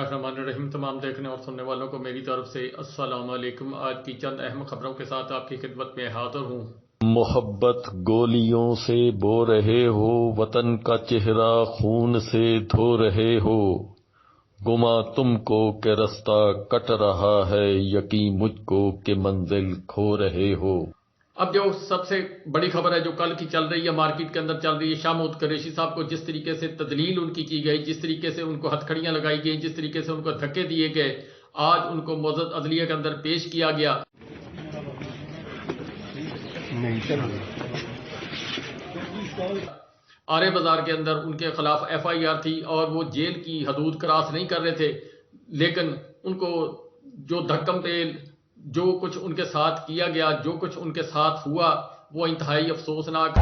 बिस्मिल्लाहिर्रहमानिर्रहीम। तमाम देखने और सुनने वालों को मेरी तरफ से अस्सलाम वालेकुम। आज की चंद अहम खबरों के साथ आपकी खिदमत में हाजिर हूँ। मोहब्बत गोलियों से बो रहे हो, वतन का चेहरा खून से धो रहे हो, गुमा तुमको के रास्ता कट रहा है, यकीन मुझको के मंजिल खो रहे हो। अब जो सबसे बड़ी खबर है जो कल की चल रही है, मार्केट के अंदर चल रही है, शाह महमूद कुरैशी साहब को जिस तरीके से तदलील उनकी की गई, जिस तरीके से उनको हथकड़ियां लगाई गई, जिस तरीके से उनको धक्के दिए गए, आज उनको मौजूद अदलिया के अंदर पेश किया गया। आरे बाजार के अंदर उनके खिलाफ FIR थी और वो जेल की हदूद क्रॉस नहीं कर रहे थे, लेकिन उनको जो धक्कम तेल जो कुछ उनके साथ किया गया, जो कुछ उनके साथ हुआ, वो इंतहाई अफसोसनाक।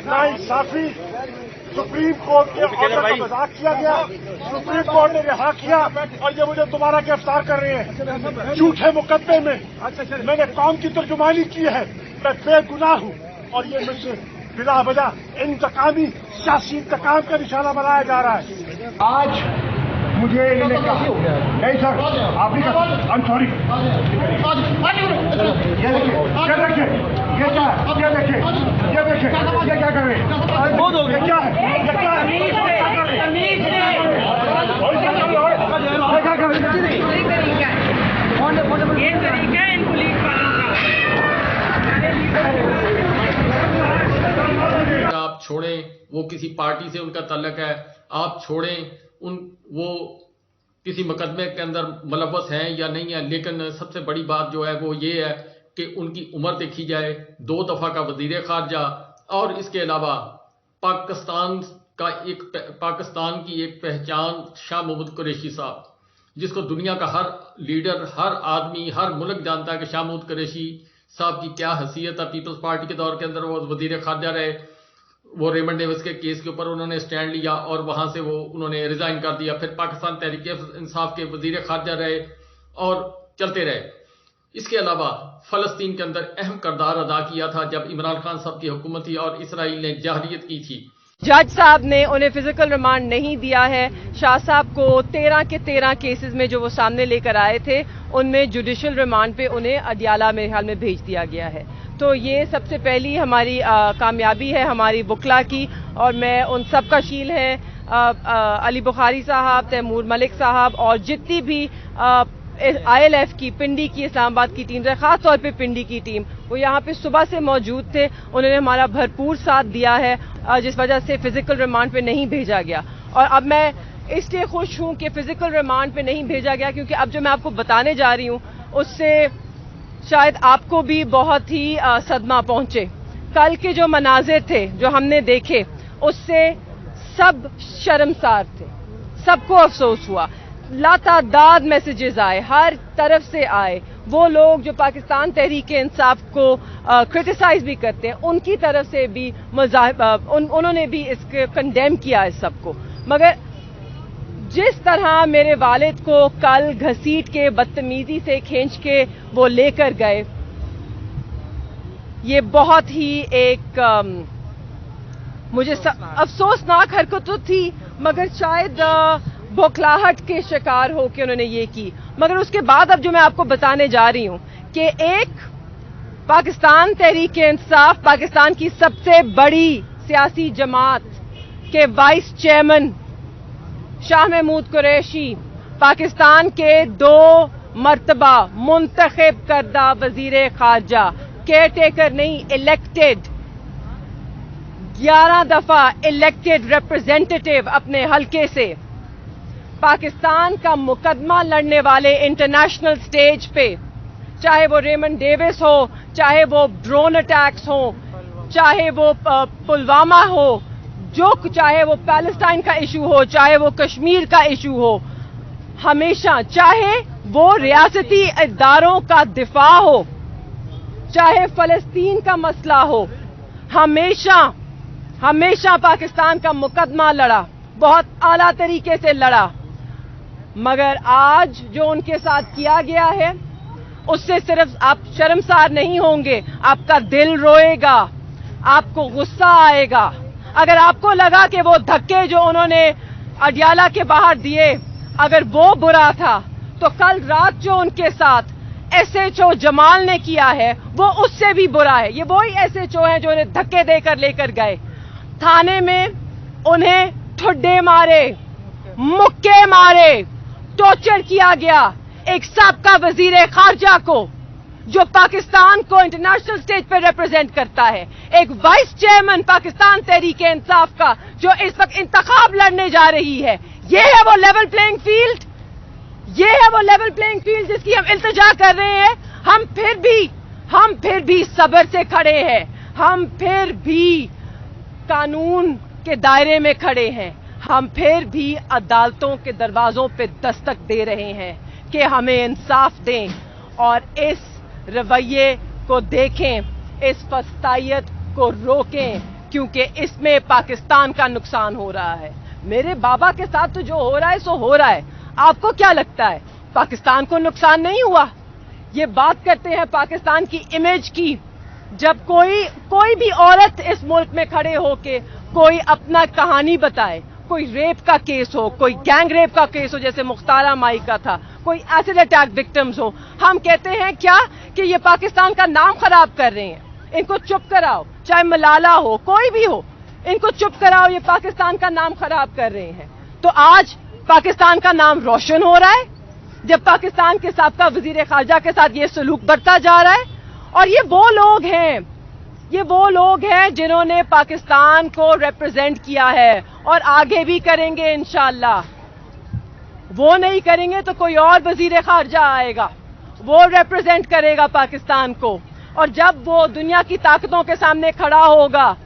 नाइंसाफी सुप्रीम कोर्ट के ऑर्डर का मजाक किया गया। सुप्रीम कोर्ट ने रिहा किया और ये मुझे दोबारा गिरफ्तार कर रहे हैं झूठे मुकदमे में। मैंने कौम की तर्जुमानी की है, मैं बेगुनाह हूँ और ये मुझसे बिला वजह इंतकामी सियासी इंतकाम का निशाना बनाया जा रहा है। आज मुझे इन्होंने कहा नहीं सर आप नहीं कहा, आई एम सॉरी। ये देखिए ये देखिए ये क्या है, ये देखिए ये देखिए ये क्या कर रहे हैं, ये क्या है, ये क्या है, ये क्या कर रहे हैं। आप छोड़ें, वो किसी पार्टी से उनका तल्लक है, आप छोड़ें वो किसी मुकदमे के अंदर मुलव्वस हैं या नहीं है, लेकिन सबसे बड़ी बात जो है वो ये है कि उनकी उम्र देखी जाए, 2 दफा का वजीर खारजा, और इसके अलावा पाकिस्तान की एक पहचान शाह महमूद कुरैशी साहब, जिसको दुनिया का हर लीडर, हर आदमी, हर मुल्क जानता है कि शाह महमूद कुरैशी साहब की क्या हैसियत है। पीपल्स पार्टी के दौर के अंदर वो वजीर खारजा रहे, वो रेमंड डेविस के केस के ऊपर उन्होंने स्टैंड लिया और वहां से वो उन्होंने रिजाइन कर दिया। फिर पाकिस्तान तहरीक इंसाफ के वजीर खारजा रहे और चलते रहे। इसके अलावा फलस्तीन के अंदर अहम किरदार अदा किया था जब इमरान खान साहब की हुकूमत थी और इसराइल ने जहरीत की थी। जज साहब ने उन्हें फिजिकल रिमांड नहीं दिया है। शाह साहब को 13 के 13 केसेस में जो वो सामने लेकर आए थे, उनमें जुडिशियल रिमांड पे उन्हें अडियाला मेरे ख्याल में भेज दिया गया है। तो ये सबसे पहली हमारी कामयाबी है हमारी वकला की, और मैं उन सब का शील है अली बुखारी साहब, तैमूर मलिक साहब और जितनी भी ILF की पिंडी की इस्लामाबाद की टीम है, खास तौर पे पिंडी की टीम, वो यहाँ पे सुबह से मौजूद थे। उन्होंने हमारा भरपूर साथ दिया है, जिस वजह से फिजिकल रिमांड पे नहीं भेजा गया। और अब मैं इसलिए खुश हूँ कि फिजिकल रिमांड पे नहीं भेजा गया, क्योंकि अब जो मैं आपको बताने जा रही हूँ उससे शायद आपको भी बहुत ही सदमा पहुंचे। कल के जो मनाजिर थे जो हमने देखे, उससे सब शर्मसार थे, सबको अफसोस हुआ। लातादाद मैसेजेस आए, हर तरफ से आए। वो लोग जो पाकिस्तान तहरीक इंसाफ को क्रिटिसाइज भी करते हैं, उनकी तरफ से भी उन्होंने भी इसके कंडेम किया इस सबको। मगर जिस तरह मेरे वालिद को कल घसीट के बदतमीजी से खींच के वो लेकर गए, ये बहुत ही एक मुझे अफसोसनाक हरकत तो थी, मगर शायद बौखलाहट के शिकार हो के उन्होंने ये की। मगर उसके बाद अब जो मैं आपको बताने जा रही हूं कि एक पाकिस्तान तहरीक इंसाफ, पाकिस्तान की सबसे बड़ी सियासी जमात के वाइस चेयरमैन शाह महमूद कुरैशी, पाकिस्तान के 2 मर्तबा मुंतखब करदा वजीर खारजा, केयर टेकर नहीं, इलेक्टेड, 11 दफा इलेक्टेड रिप्रेजेंटेटिव अपने हलके से, पाकिस्तान का मुकदमा लड़ने वाले इंटरनेशनल स्टेज पे, चाहे वो रेमंड डेविस हो, चाहे वो ड्रोन अटैक्स हो, चाहे वो पुलवामा हो, चाहे वो पैलेस्टाइन का इशू हो, चाहे वो कश्मीर का इशू हो, हमेशा, चाहे वो रियासती इदारों का दिफा हो, चाहे फलस्तीन का मसला हो, हमेशा हमेशा पाकिस्तान का मुकदमा लड़ा, बहुत आला तरीके से लड़ा, मगर आज जो उनके साथ किया गया है उससे सिर्फ आप शर्मसार नहीं होंगे, आपका दिल रोएगा, आपको गुस्सा आएगा। अगर आपको लगा कि वो धक्के जो उन्होंने अडियाला के बाहर दिए अगर वो बुरा था, तो कल रात जो उनके साथ SHO जमाल ने किया है वो उससे भी बुरा है। ये वही SHO हैं जो उन्हें धक्के देकर लेकर गए, थाने में उन्हें ठुड्डे मारे, मुक्के मारे, टॉर्चर किया गया। एक साबका वजीर खारजा को जो पाकिस्तान को इंटरनेशनल स्टेज पर रिप्रेजेंट करता है, एक वाइस चेयरमैन पाकिस्तान तहरीक इंसाफ का जो इस वक्त इंतखाब लड़ने जा रही है, ये है वो लेवल प्लेइंग फील्ड, ये है वो लेवल प्लेइंग फील्ड जिसकी हम इल्तिजा कर रहे हैं। हम फिर भी सब्र से खड़े हैं, हम फिर भी कानून के दायरे में खड़े हैं, हम फिर भी अदालतों के दरवाजों पे दस्तक दे रहे हैं कि हमें इंसाफ दें और इस रवैये को देखें, इस फस्तायत को रोकें, क्योंकि इसमें पाकिस्तान का नुकसान हो रहा है। मेरे बाबा के साथ तो जो हो रहा है सो हो रहा है। आपको क्या लगता है पाकिस्तान को नुकसान नहीं हुआ? ये बात करते हैं पाकिस्तान की इमेज की। जब कोई भी औरत इस मुल्क में खड़े होके कोई अपना कहानी बताए, कोई रेप का केस हो, कोई गैंग रेप का केस हो जैसे मुख्तारा माई का था, कोई एसिड अटैक विक्टिम्स हो, हम कहते हैं क्या कि ये पाकिस्तान का नाम खराब कर रहे हैं, इनको चुप कराओ। चाहे मलाला हो, कोई भी हो, इनको चुप कराओ, ये पाकिस्तान का नाम खराब कर रहे हैं। तो आज पाकिस्तान का नाम रोशन हो रहा है जब पाकिस्तान के साबका वजीर खारजा के साथ ये सलूक बढ़ता जा रहा है। और ये वो लोग हैं जिन्होंने पाकिस्तान को रिप्रेजेंट किया है और आगे भी करेंगे इंशाअल्लाह। वो नहीं करेंगे तो कोई और वजीर खारजा आएगा, वो रिप्रेजेंट करेगा पाकिस्तान को। और जब वो दुनिया की ताकतों के सामने खड़ा होगा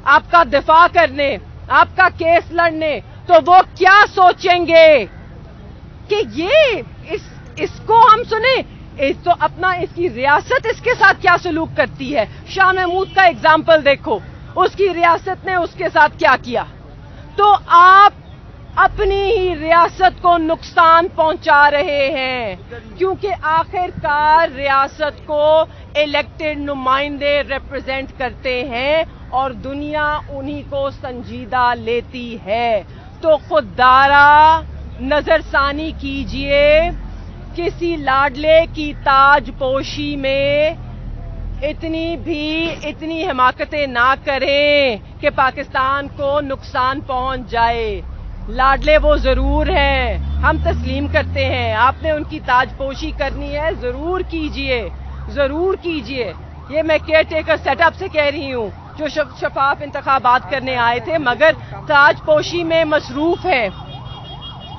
आपका दिफा करने, आपका केस लड़ने, तो वो क्या सोचेंगे कि ये इसको हम सुने, तो अपना इसकी रियासत इसके साथ क्या सलूक करती है। शाह महमूद का एग्जाम्पल देखो, उसकी रियासत ने उसके साथ क्या किया। तो आप अपनी ही रियासत को नुकसान पहुंचा रहे हैं, क्योंकि आखिरकार रियासत को इलेक्टेड नुमाइंदे रिप्रेजेंट करते हैं और दुनिया उन्हीं को संजीदा लेती है। तो खुदारा नजरसानी कीजिए, किसी लाडले की ताजपोशी में इतनी हिमाकतें ना करें कि पाकिस्तान को नुकसान पहुंच जाए। लाडले वो जरूर हैं, हम तस्लीम करते हैं, आपने उनकी ताजपोशी करनी है, जरूर कीजिए। ये मैं केयर टेकर सेटअप से कह रही हूँ जो शफाफ इंतखाबात करने आए थे, मगर ताजपोशी में मसरूफ है,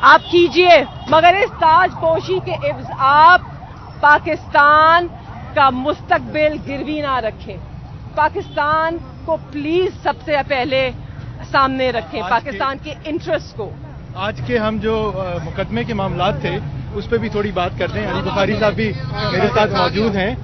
आप कीजिए, मगर इस ताजपोशी के इव्ज आप पाकिस्तान का मुस्तकबिल गिरवी ना रखें। पाकिस्तान को प्लीज सबसे पहले सामने रखें, पाकिस्तान के इंटरेस्ट को। आज के हम जो मुकदमे के मामलात थे उस पर भी थोड़ी बात करते हैं। अली बुखारी साहब भी मेरे साथ मौजूद हैं।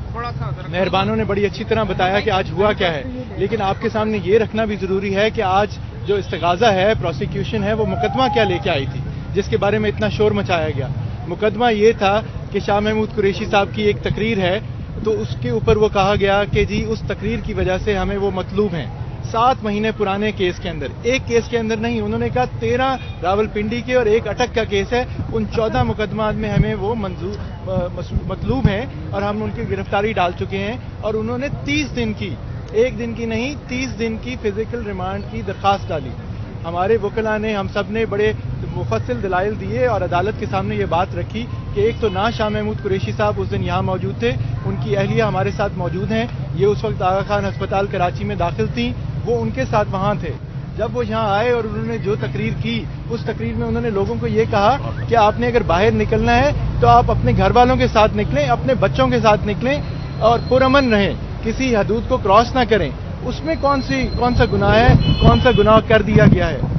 मेहरबानों ने बड़ी अच्छी तरह बताया कि आज हुआ क्या है, लेकिन आपके सामने ये रखना भी जरूरी है कि आज जो इस्तगाजा है, प्रोसिक्यूशन है, वो मुकदमा क्या लेके आई थी जिसके बारे में इतना शोर मचाया गया। मुकदमा ये था कि शाह महमूद कुरैशी साहब की एक तकरीर है, तो उसके ऊपर वो कहा गया कि जी उस तकरीर की वजह से हमें वो मतलूब हैं। 7 महीने पुराने केस के अंदर, एक केस के अंदर नहीं, उन्होंने कहा 13 रावलपिंडी के और एक अटक का केस है, उन 14 मुकदमात में हमें वो मतलूब हैं और हम उनकी गिरफ्तारी डाल चुके हैं। और उन्होंने 30 दिन की, एक दिन की नहीं, 30 दिन की फिजिकल रिमांड की दरख्वास्त डाली। हमारे वकला ने, हम सब ने बड़े मुफस्सिल दलाइल दिए और अदालत के सामने ये बात रखी कि एक तो ना शाह महमूद कुरैशी साहब उस दिन यहाँ मौजूद थे, उनकी अहलिया हमारे साथ मौजूद हैं, ये उस वक्त आगा खान अस्पताल कराची में दाखिल थी, वो उनके साथ वहाँ थे। जब वो यहाँ आए और उन्होंने जो तकरीर की, उस तकरीर में उन्होंने लोगों को ये कहा कि आपने अगर बाहर निकलना है तो आप अपने घर वालों के साथ निकलें, अपने बच्चों के साथ निकलें और पुरअमन रहें, किसी हदूद को क्रॉस ना करें। उसमें कौन सा गुनाह है, कौन सा गुनाह कर दिया गया है।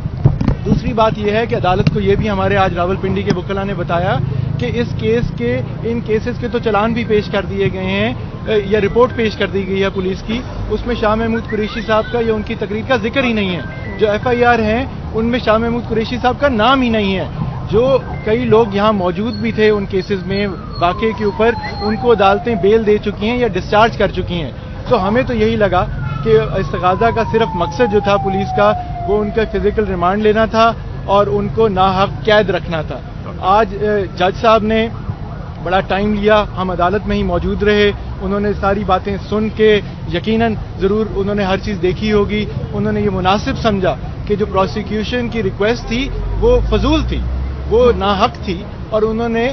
दूसरी बात यह है कि अदालत को यह भी हमारे आज रावलपिंडी के वकला ने बताया कि इस केस के, इन केसेस के तो चलान भी पेश कर दिए गए हैं, या रिपोर्ट पेश कर दी गई है पुलिस की, उसमें शाह महमूद कुरैशी साहब का या उनकी तकरीर का जिक्र ही नहीं है। जो FIR हैं उनमें शाह महमूद कुरैशी साहब का नाम ही नहीं है। जो कई लोग यहाँ मौजूद भी थे उन केसेस में वाक़े के ऊपर, उनको अदालतें बेल दे चुकी हैं या डिस्चार्ज कर चुकी हैं। तो हमें तो यही लगा कि इस्तग़ाज़ा का सिर्फ मकसद जो था पुलिस का, वो उनका फिजिकल रिमांड लेना था और उनको नाहक कैद रखना था। आज जज साहब ने बड़ा टाइम लिया, हम अदालत में ही मौजूद रहे, उन्होंने सारी बातें सुन के यकीनन ज़रूर उन्होंने हर चीज़ देखी होगी, उन्होंने ये मुनासिब समझा कि जो प्रोसिक्यूशन की रिक्वेस्ट थी वो फजूल थी, वो नाहक थी, और उन्होंने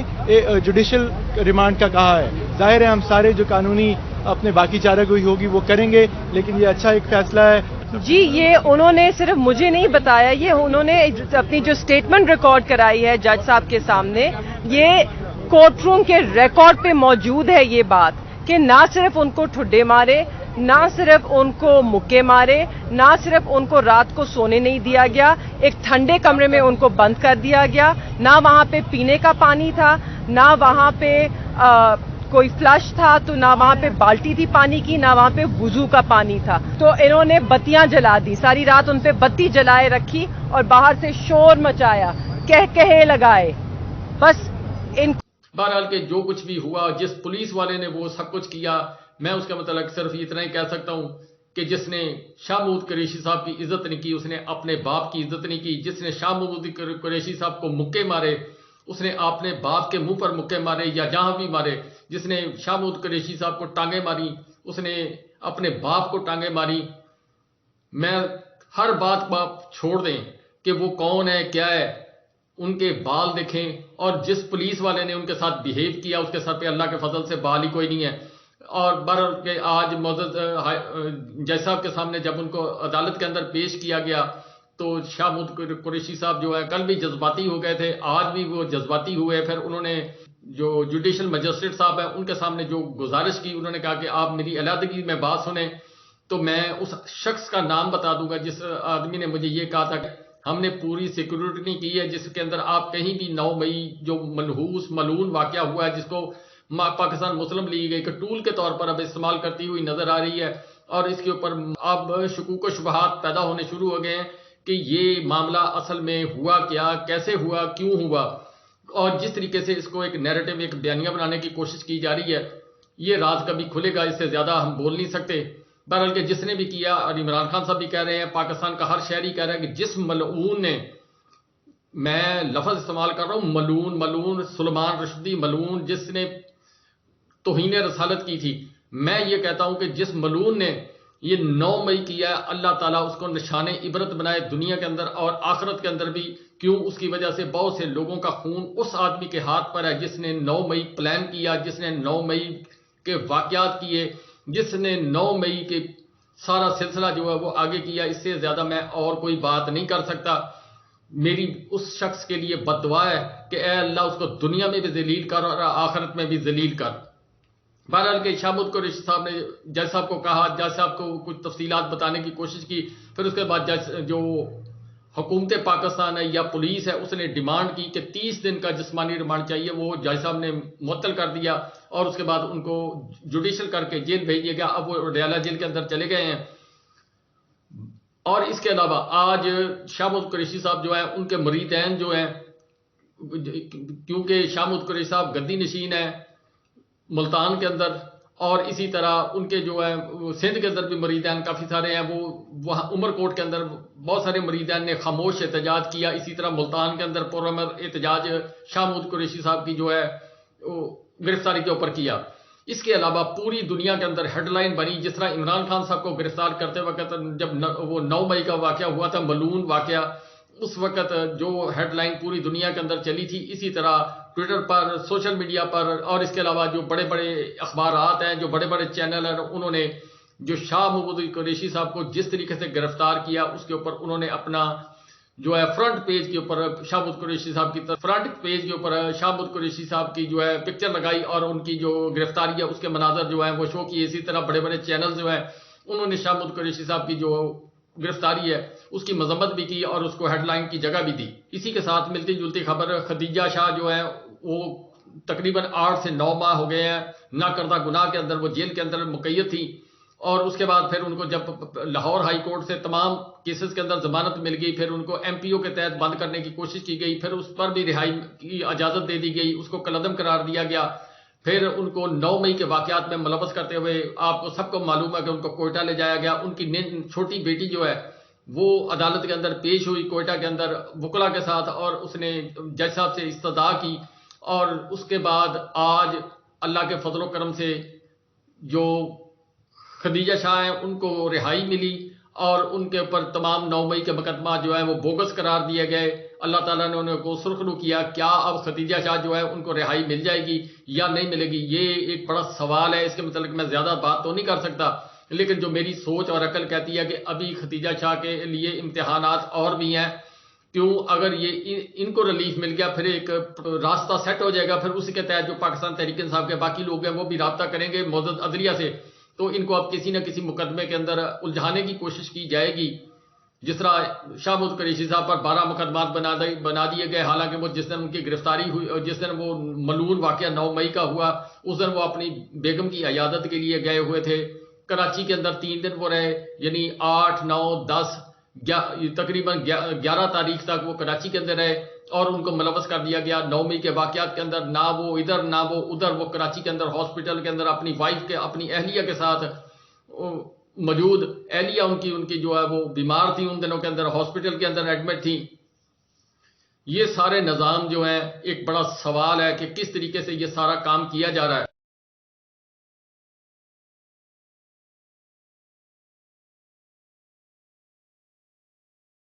जुडिशल रिमांड का कहा है। जाहिर है हम सारे जो कानूनी अपने बाकी चारागोई होगी वो करेंगे, लेकिन ये अच्छा एक फैसला है। जी, ये उन्होंने सिर्फ मुझे नहीं बताया, ये उन्होंने अपनी जो स्टेटमेंट रिकॉर्ड कराई है जज साहब के सामने, ये कोर्ट रूम के रिकॉर्ड पे मौजूद है ये बात कि ना सिर्फ उनको ठुड्डे मारे, ना सिर्फ उनको मुक्के मारे, ना सिर्फ उनको रात को सोने नहीं दिया गया, एक ठंडे कमरे में उनको बंद कर दिया गया, ना वहां पे पीने का पानी था, ना वहां पे कोई फ्लश था, तो ना वहां पे बाल्टी थी पानी की, ना वहां पे वुजू का पानी था। तो इन्होंने बत्तियां जला दी, सारी रात उन पे बत्ती जलाए रखी और बाहर से शोर मचाया, कहे लगाए। बस इन बहरहाल के जो कुछ भी हुआ, जिस पुलिस वाले ने वो सब कुछ किया, मैं उसका मतलब सिर्फ इतना ही कह सकता हूं कि जिसने शाह महमूद कुरैशी साहब की इज्जत नहीं की, उसने अपने बाप की इज्जत नहीं की। जिसने शाह महमूद कुरैशी साहब को मुक्के मारे, उसने अपने बाप के मुंह पर मुक्के मारे या जहां भी मारे। जिसने शाह महमूद कुरैशी साहब को टांगे मारी, उसने अपने बाप को टांगे मारी। मैं हर बात छोड़ दें कि वो कौन है क्या है, उनके बाल देखें, और जिस पुलिस वाले ने उनके साथ बिहेव किया उसके सर पे अल्लाह के फजल से बाल ही कोई नहीं है। और बहरहाल के आज मौजूद जज साहब के सामने जब उनको अदालत के अंदर पेश किया गया तो शाह महमूद कुरैशी साहब जो है कल भी जज्बाती हो गए थे, आज भी वो जज्बाती हुए। फिर उन्होंने जो जुडिशल मजिस्ट्रेट साहब है उनके सामने जो गुजारिश की, उन्होंने कहा कि आप मेरी अलहदगी में बात सुने। तो मैं उस शख्स का नाम बता दूंगा जिस आदमी ने मुझे ये कहा था कि हमने पूरी सिक्योरिटी की है, जिसके अंदर आप कहीं भी 9 मई जो मनहूस मलून वाकया हुआ है, जिसको पाकिस्तान मुस्लिम लीग एक टूल के तौर पर अब इस्तेमाल करती हुई नजर आ रही है, और इसके ऊपर अब शुकूक व शुबहात पैदा होने शुरू हो गए हैं कि ये मामला असल में हुआ क्या, कैसे हुआ, क्यों हुआ। और जिस तरीके से इसको एक नैरेटिव, एक बयानिया बनाने की कोशिश की जा रही है, ये राज कभी खुलेगा, इससे ज्यादा हम बोल नहीं सकते। बहरहाल के जिसने भी किया, और इमरान खान साहब भी कह रहे हैं, पाकिस्तान का हर शहरी कह रहा है कि जिस मलऊन ने, मैं लफ्ज इस्तेमाल कर रहा हूं मलून, सुलेमान रश्दी मलून, जिसने तौहीन रसालत की थी, मैं ये कहता हूं कि जिस मलून ने ये 9 मई किया, अल्लाह ताला उसको निशाने इबरत बनाए दुनिया के अंदर और आखिरत के अंदर भी। क्यों? उसकी वजह से बहुत से लोगों का खून उस आदमी के हाथ पर है जिसने 9 मई प्लान किया, जिसने 9 मई के वाकयात किए, जिसने 9 मई के सारा सिलसिला जो है वो आगे किया। इससे ज्यादा मैं और कोई बात नहीं कर सकता। मेरी उस शख्स के लिए बद्दुआ है कि ऐ अल्लाह उसको दुनिया में भी जलील कर और आखिरत में भी जलील कर। बहरहाल के शाह महमूद कुरैशी साहब ने जज साहब को कहा, जज साहब को कुछ तफसीलात बताने की कोशिश की। फिर उसके बाद जज जो हुकूमत पाकिस्तान है या पुलिस है, उसने डिमांड की कि 30 दिन का जिस्मानी रिमांड चाहिए। वो जज साहब ने मुअत्तल कर दिया और उसके बाद उनको जुडिशल करके जेल भेज दिया गया। अब वो डयाला जेल के अंदर चले गए हैं। और इसके अलावा आज शाह महमूद कुरैशी साहब जो है, उनके मुरीदैन जो है, क्योंकि शाह महमूद कुरैशी साहब गद्दी नशीन है मुल्तान के अंदर, और इसी तरह उनके जो है सिंध के अंदर भी मुरीदैन काफ़ी सारे हैं। वो वहाँ उमरकोट के अंदर बहुत सारे मुरीदैन ने खामोश एहतजाज किया। इसी तरह मुल्तान के अंदर पुरअमर एहतजाज शाह महमूद कुरैशी साहब की जो है गिरफ्तारी के ऊपर किया। इसके अलावा पूरी दुनिया के अंदर हेडलाइन बनी, जिस तरह इमरान खान साहब को गिरफ्तार करते वक्त जब वो 9 मई का वाकया हुआ था, मलून वाकया, उस वक्त जो हेडलाइन पूरी दुनिया के अंदर चली थी, इसी तरह ट्विटर पर, सोशल मीडिया पर, और इसके अलावा जो बड़े बड़े अखबारात हैं, जो बड़े बड़े चैनल हैं, उन्होंने जो शाह महमूद कुरैशी साहब को जिस तरीके से गिरफ्तार किया, उसके ऊपर उन्होंने अपना जो है फ्रंट पेज के ऊपर शाह महमूद कुरैशी साहब की फ्रंट पेज के ऊपर शाह महमूद कुरैशी साहब की जो है पिक्चर लगाई और उनकी जो गिरफ्तारी है उसके मनाजर जो है वो शो किए। इसी तरह बड़े बड़े चैनल जो है उन्होंने शाह महमूद कुरैशी साहब की जो गिरफ्तारी है उसकी मजम्मत भी की और उसको हेडलाइन की जगह भी दी। इसी के साथ मिलती जुलती खबर, खदीजा शाह जो है वो تقریباً 8 سے 9 ماہ ہو گئے ہیں نہ کردہ گناہ کے اندر وہ جیل کے اندر مقید تھی، اور اس کے بعد پھر ان کو جب لاہور ہائی کورٹ سے تمام کیسز کے اندر ضمانت مل گئی، پھر ان کو ایم پی او کے تحت بند کرنے کی کوشش کی گئی، پھر اس پر بھی رہائی کی اجازت دے دی گئی، اس کو کالعدم قرار دیا گیا، پھر ان کو 9 مئی کے واقعات میں ملوث کرتے ہوئے آپ کو سب کو معلوم ہے کہ ان کو کوئٹہ لے جایا گیا۔ ان کی چھوٹی بیٹی جو ہے وہ عدالت کے اندر پیش ہوئی کوئٹہ کے اندر وکلا کے ساتھ، اور اس نے جج صاحب سے استدعا کی، اور اس کے بعد آج اللہ کے فضل و کرم سے جو خدیجہ شاہ ہیں ان کو رہائی ملی، اور ان کے اوپر تمام 9 مئی کے مقدمات جو ہیں وہ بوگس قرار دیے گئے۔ اللہ تعالیٰ نے انہیں کو سرخرو کیا۔ کیا اب خدیجہ شاہ جو ہے ان کو رہائی مل جائے گی یا نہیں ملے گی، یہ ایک بڑا سوال ہے۔ اس کے متعلق میں زیادہ بات تو نہیں کر سکتا، لیکن جو میری سوچ اور عقل کہتی ہے کہ ابھی خدیجہ شاہ کے لیے امتحانات اور بھی ہیں۔ کیوں؟ اگر یہ ان کو ریلیف مل گیا، پھر ایک راستہ سیٹ ہو جائے گا، پھر اسی کے تحت جو پاکستان تحریک انصاف کے باقی لوگ ہیں وہ بھی رابطہ کریں گے معزز عدلیہ سے، تو ان کو اب کسی نہ کسی مقدمے کے اندر الجھانے کی کوشش کی جائے گی۔ جس طرح شاہ محمود قریشی صاحب پر 12 مقدمات بنا دیے گئے، حالانکہ وہ جس دن ان کی گرفتاری ہوئی اور جس دن وہ ملعون واقعہ 9 مئی کا ہوا، اس دن وہ اپنی بیگم کی عیادت کے لیے گئے ہوئے تھے۔ کراچی کے اندر 3 دن وہ رہے، یعنی 8، 9، 10، تقریباً 11 تاریخ تک وہ کراچی کے اندر رہے، اور ان کو ملوث کر دیا گیا 9 مئی کے واقعات کے اندر۔ نہ وہ ادھر نہ وہ ادھر، وہ کراچی کے اندر ہاسپٹل کے اندر اپنی وائف کے اپنی اہلیہ کے ساتھ موجود، اہلیہ ان کی جو ہے وہ بیمار تھی، ان دنوں کے اندر ہاسپٹل کے اندر ایڈمٹ تھی۔ یہ سارے نظام جو ہیں ایک بڑا سوال ہے کہ کس طریقے سے یہ سارا کام کیا جا رہا ہے۔